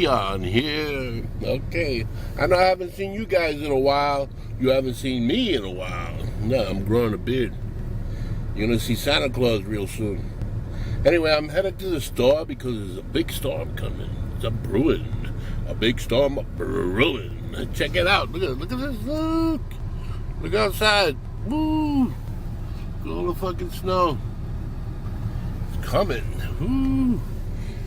Leon here. Okay. I know I haven't seen you guys in a while. You haven't seen me in a while. No, I'm growing a beard. You're going to see Santa Claus real soon. Anyway, I'm headed to the store because there's a big storm coming. It's a brewing. A big storm brewing. Check it out. Look at this. Look outside. Woo. Look at all the fucking snow. It's coming. Woo.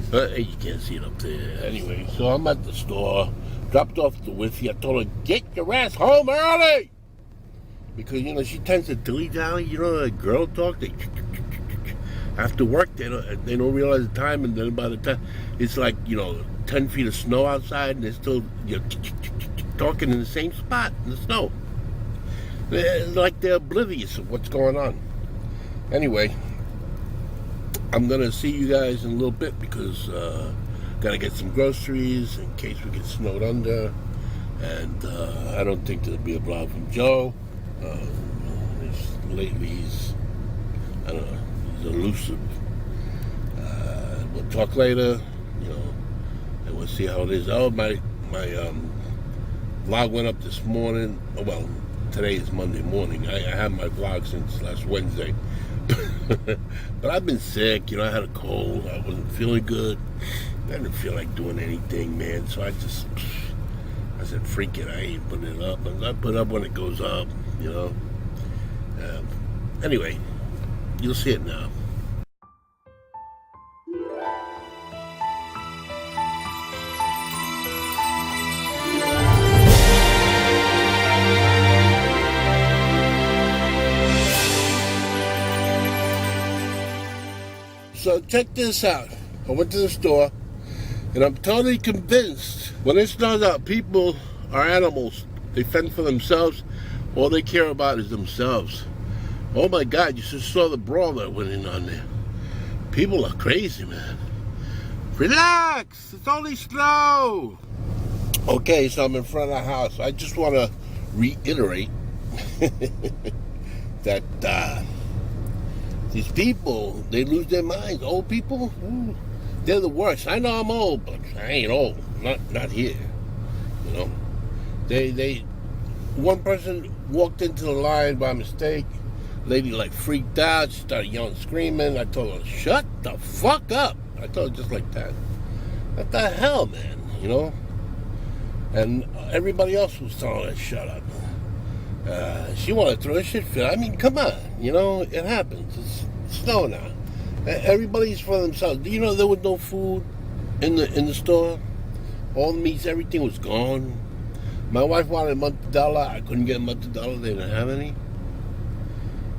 Hey, you can't see it up there. Anyway, so I'm at the store. Dropped off the whiskey. I told her, get your ass home early. Because, she tends to dilly-dally. A girl talk. They after work, they don't realize the time. And then by the time, it's like, 10 feet of snow outside. And they're still talking in the same spot in the snow. It's like they're oblivious of what's going on. Anyway, I'm going to see you guys in a little bit because got to get some groceries in case we get snowed under. And I don't think there'll be a blog from Joe. Lately he's, I don't know, he's elusive. We'll talk later, and we'll see how it is. Oh, my vlog went up this morning. Well, today is Monday morning. I had my vlog since last Wednesday. But I've been sick, I had a cold, I wasn't feeling good. I didn't feel like doing anything, man, so I said, freak it, I ain't putting it up. I put it up when it goes up, Anyway, you'll see it now. So check this out. I went to the store, and I'm totally convinced when it snows out, people are animals. They fend for themselves. All they care about is themselves. Oh my God, you just saw the brawl that went in on there. People are crazy, man. Relax, it's only snow. Okay, so I'm in front of the house. I just want to reiterate that these people, they lose their minds. Old people, they're the worst. I know I'm old, but I ain't old. Not here. One person walked into the line by mistake. Lady freaked out. She started yelling, screaming. I told her, shut the fuck up. I told her just like that. What the hell, man? And everybody else was telling her, shut up. She wanted to throw a shit fit. I mean, come on. It happens. It's snow now. Everybody's for themselves. Do you know there was no food in the store? All the meats, everything was gone. My wife wanted mozzarella. I couldn't get mozzarella. They didn't have any.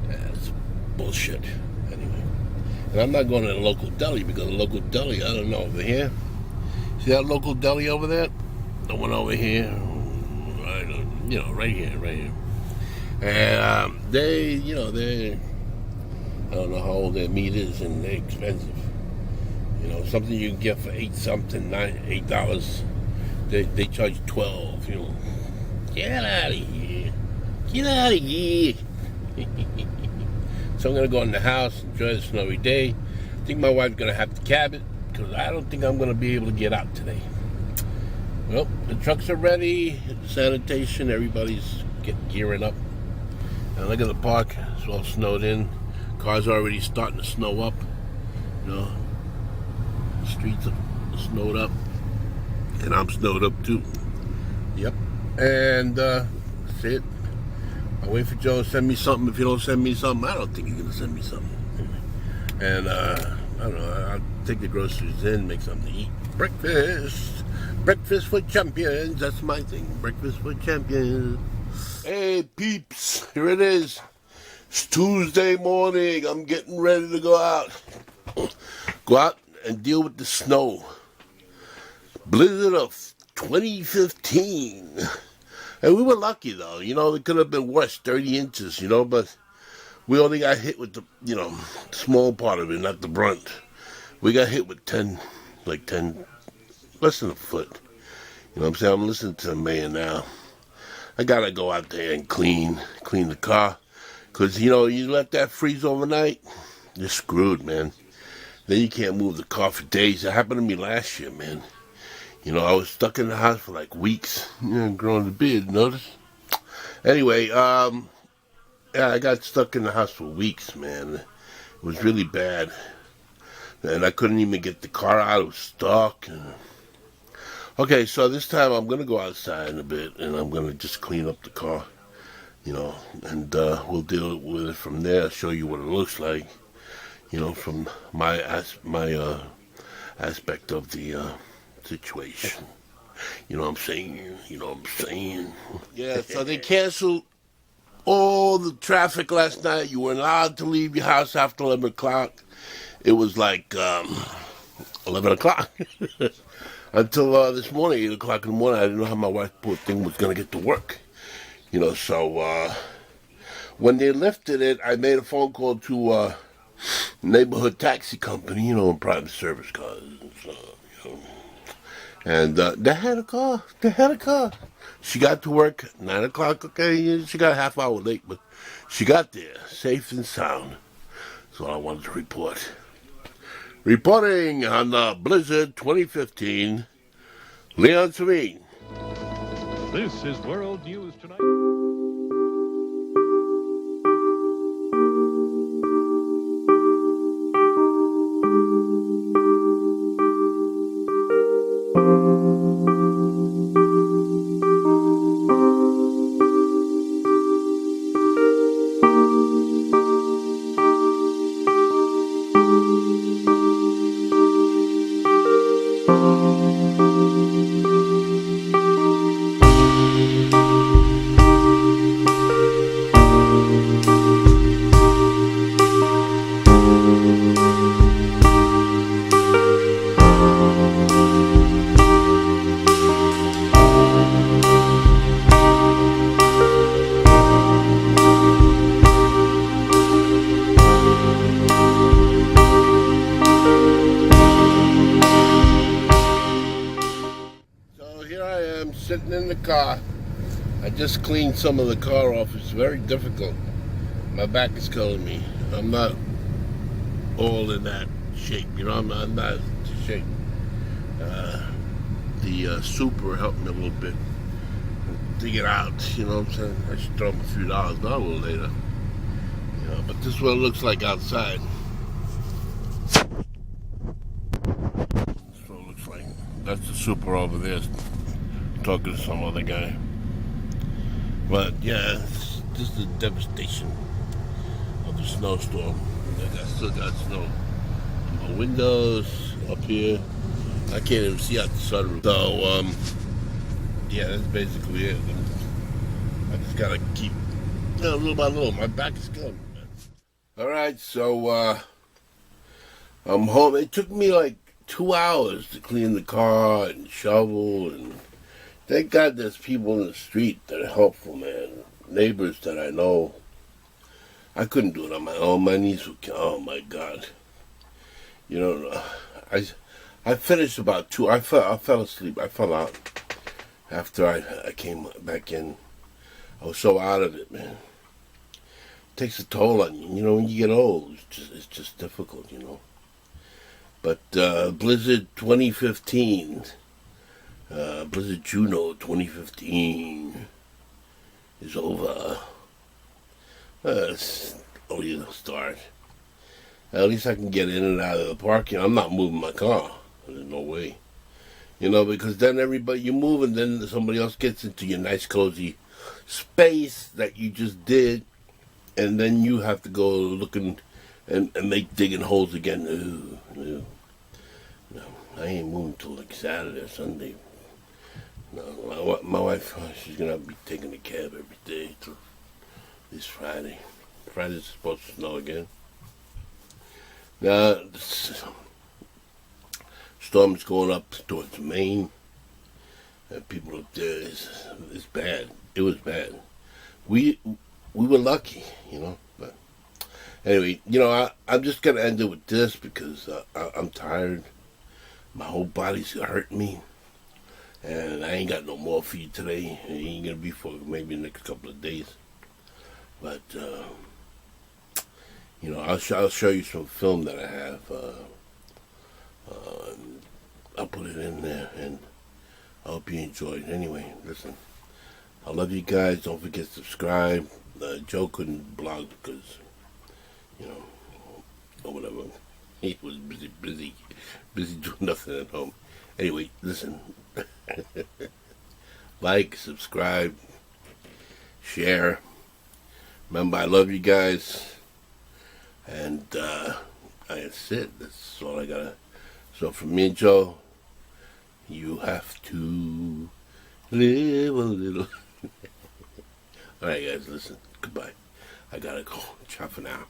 That's bullshit. Anyway. And I'm not going to the local deli because the local deli, I don't know, over here. See that local deli over there? The one over here. Right here. And they I don't know how old their meat is, and they're expensive. Something you can get for $8. They charge $12. Get out of here. Get out of here. So I'm gonna go in the house, enjoy the snowy day. I think my wife's gonna have to cab it because I don't think I'm gonna be able to get out today. Well, the trucks are ready, sanitation, everybody's gearing up. And look at the park, it's all snowed in. Cars are already starting to snow up. The streets are snowed up. And I'm snowed up too. Yep. And that's it. I'll wait for Joe to send me something. If you don't send me something, I don't think he's going to send me something. And I don't know, I'll take the groceries in, make something to eat. Breakfast. Breakfast for champions. That's my thing. Breakfast for champions. Hey, peeps. Here it is. It's Tuesday morning. I'm getting ready to go out. Go out and deal with the snow. Blizzard of 2015. And we were lucky, though. It could have been worse, 30 inches, but we only got hit with the, small part of it, not the brunt. We got hit with 10, less than a foot. You know what I'm saying? I'm listening to the mayor now. I got to go out there and clean the car. Because, you let that freeze overnight, you're screwed, man. Then you can't move the car for days. It happened to me last year, man. You know, I was stuck in the house for like weeks. Growing the beard, notice? Anyway, yeah, I got stuck in the house for weeks, man. It was really bad. And I couldn't even get the car out. It was stuck. Okay, so this time I'm going to go outside in a bit, and I'm going to just clean up the car, you know, and we'll deal with it from there, show you what it looks like, you know, from my aspect of the situation. You know what I'm saying? You know what I'm saying? Yeah, so they canceled all the traffic last night. You weren't allowed to leave your house after 11 o'clock. It was like 11 o'clock. Until this morning, 8 o'clock in the morning, I didn't know how my wife, poor thing, was going to get to work. You know, so when they lifted it, I made a phone call to a neighborhood taxi company, you know, private service cars. You know. And they had a car. They had a car. She got to work at 9 o'clock, okay? She got a half hour late, but she got there, safe and sound. That's all I wanted to report. Reporting on the Blizzard 2015, Leon Savine. This is World News Tonight. Sitting in the car. I just cleaned some of the car off. It's very difficult. My back is killing me. I'm not all in that shape, you know. I'm not in shape. The super helped me a little bit to get out, you know what I'm saying? I should throw him a few dollars, not a little later. You know, but this is what it looks like outside. That's what it looks like. That's the super over there. Talking to some other guy. But yeah, this is the devastation of the snowstorm. I still got snow in my windows up here. I can't even see out the sunroof. So yeah, that's basically it. I just gotta keep, you know, little by little. My back is killing me, man. Alright, so I'm home. It took me like 2 hours to clean the car and shovel, and thank God there's people in the street that are helpful, man. Neighbors that I know. I couldn't do it on my own. My knees would kill. Oh my God. You know, I finished about 2. I fell asleep. I fell out after I came back in. I was so out of it, man. It takes a toll on you. You know, when you get old, it's just difficult, you know. But Blizzard 2015. Blizzard Juno 2015 is over. It's only a start. At least I can get in and out of the parking. I'm not moving my car. There's no way. You know, because then everybody, you move and then somebody else gets into your nice cozy space that you just did, and then you have to go looking and make digging holes again. No, I ain't moving till like Saturday or Sunday. No, my wife, she's going to be taking a cab every day till this Friday. Friday's supposed to snow again. Now, this storm's going up towards Maine. People up there, it's bad. It was bad. We were lucky, you know. But anyway, you know, I'm just going to end it with this because I'm tired. My whole body's hurting me. And I ain't got no more for you today. It ain't gonna be for maybe the next couple of days. But you know, I'll show you some film that I have. I'll put it in there, and I hope you enjoyed. Anyway, listen, I love you guys. Don't forget to subscribe. Joe couldn't blog because, or whatever. He was busy doing nothing at home. Anyway, listen. Like, subscribe, share. Remember, I love you guys. And that's it. That's all I gotta. So from me and Joe, you have to live a little. All right, guys, listen. Goodbye. I gotta go. Ciao for now.